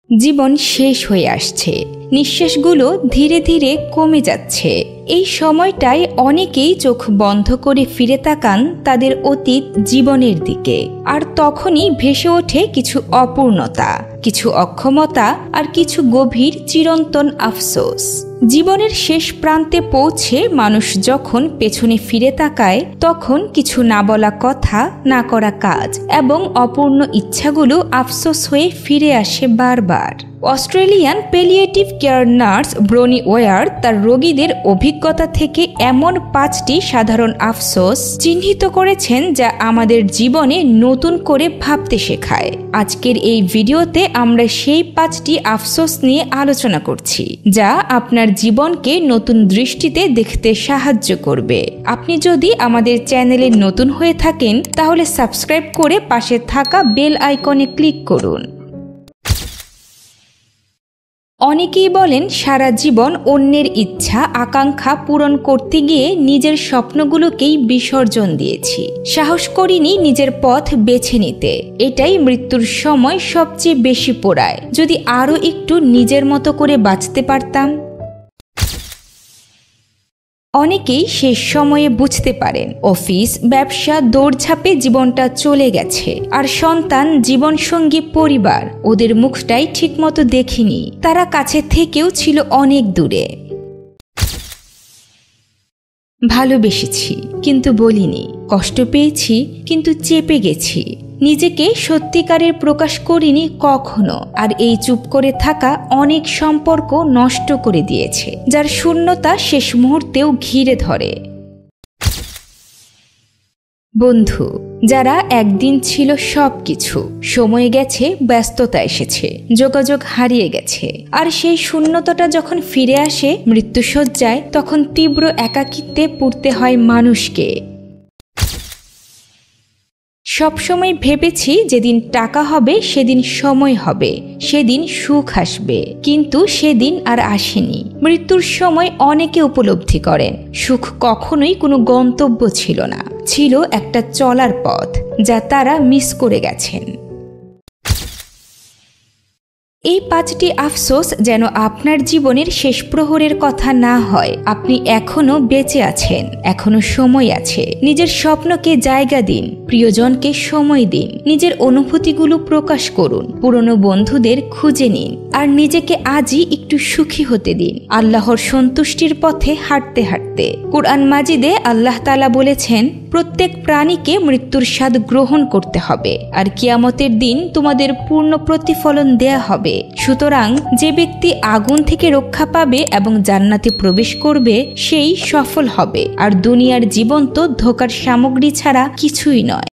জীবন শেষ হয়ে আসছে, নিঃশ্বাসগুলো ধীরে ধীরে কমে যাচ্ছে। এই সময়টায় অনেকেই চোখ বন্ধ করে ফিরে তাকান তাদের অতীত জীবনের দিকে, আর তখনই ভেসে ওঠে কিছু অপূর্ণতা, কিছু অক্ষমতা, আর কিছু গভীর চিরন্তন আফসোস। জীবনের শেষ প্রান্তে পৌঁছে মানুষ যখন পেছনে ফিরে তাকায়, তখন কিছু না বলা কথা, না করা কাজ এবং অপূর্ণ ইচ্ছাগুলো আফসোস হয়ে ফিরে আসে বারবার। Australian palliative care nurse Bronnie Ware তার রোগীদের অভিজ্ঞতা থেকে এমন 5টি সাধারণ আফসোস চিহ্নিত করেছেন যা আমাদের জীবনে নতুন করে ভাবতে শেখায়। আজকের এই ভিডিওতে আমরা সেই 5টি আফসোস নিয়ে আলোচনা করছি, যা আপনার জীবনকে নতুন দৃষ্টিতে দেখতে সাহায্য করবে। আপনি যদি আমাদের চ্যানেলে নতুন হয়ে থাকেন তাহলে সাবস্ক্রাইব করে পাশে থাকা বেল আইকনে ক্লিক করুন। অনেকেই বলেন সারা জীবন অন্যের ইচ্ছা আকাঙ্ক্ষা পূরণ করতে গিয়ে নিজের স্বপ্নগুলোকেই বিসর্জন দিয়েছি, সাহস করিনি নিজের পথ বেছে নিতে। এটাই মৃত্যুর সময় সবচেয়ে বেশি পোড়ায়। যদি আরো একটু নিজের মতো করে বাঁচতে পারতাম। অনেকেই শেষ সময়ে বুঝতে পারেন অফিস, ব্যবসা, দৌড়ঝাঁপে জীবনটা চলে গেছে, আর সন্তান, জীবনসঙ্গী, পরিবার ওদের মুখটাই ঠিকমতো দেখিনি। তারা কাছে থেকেও ছিল অনেক দূরে। ভালোবেসেছি কিন্তু বলিনি, কষ্ট পেয়েছি কিন্তু চেপে গেছি, নিজেকে সত্যিকারের প্রকাশ করিনি কখনো। আর এই চুপ করে থাকা অনেক সম্পর্ক নষ্ট করে দিয়েছে, যার শূন্যতা শেষ মুহূর্তেও ঘিরে ধরে। বন্ধু যারা একদিন ছিল সবকিছু, সময় গেছে, ব্যস্ততা এসেছে, যোগাযোগ হারিয়ে গেছে, আর সেই শূন্যতাটা যখন ফিরে আসে মৃত্যুশয্যায়, তখন তীব্র একাকিত্বে পড়তে হয় মানুষকে। সবসময় ভেবেছি যেদিন টাকা হবে সেদিন সময় হবে, সেদিন সুখ আসবে, কিন্তু সেদিন আর আসেনি। মৃত্যুর সময় অনেকে উপলব্ধি করেন সুখ কখনোই কোনো গন্তব্য ছিল না, ছিল একটা চলার পথ যা তারা মিস করে গেছেন। এই 5টি আফসোস যেন আপনার জীবনের শেষ প্রহরের কথা না হয়। আপনি এখনো বেঁচে আছেন, এখনো সময় আছে। নিজের স্বপ্নকে জায়গা দিন, প্রিয়জনকে সময় দিন, নিজের অনুভূতিগুলো প্রকাশ করুন, পুরনো বন্ধুদের খুঁজে নিন, আর নিজেকে আজই একটু সুখী হতে দিন, আল্লাহর সন্তুষ্টির পথে হাঁটতে হাঁটতে। কুরআন মাজিদে আল্লাহ তাআলা বলেছেন, প্রত্যেক প্রাণীকে মৃত্যুর স্বাদ গ্রহণ করতে হবে, আর কিয়ামতের দিন তোমাদের পূর্ণ প্রতিফলন দেয়া হবে। সুতরাং যে ব্যক্তি আগুন থেকে রক্ষা পাবে এবং জান্নাতে প্রবেশ করবে সেই সফল হবে, আর দুনিয়ার জীবন তো ধোঁকার সামগ্রী ছাড়া কিছুই নয়।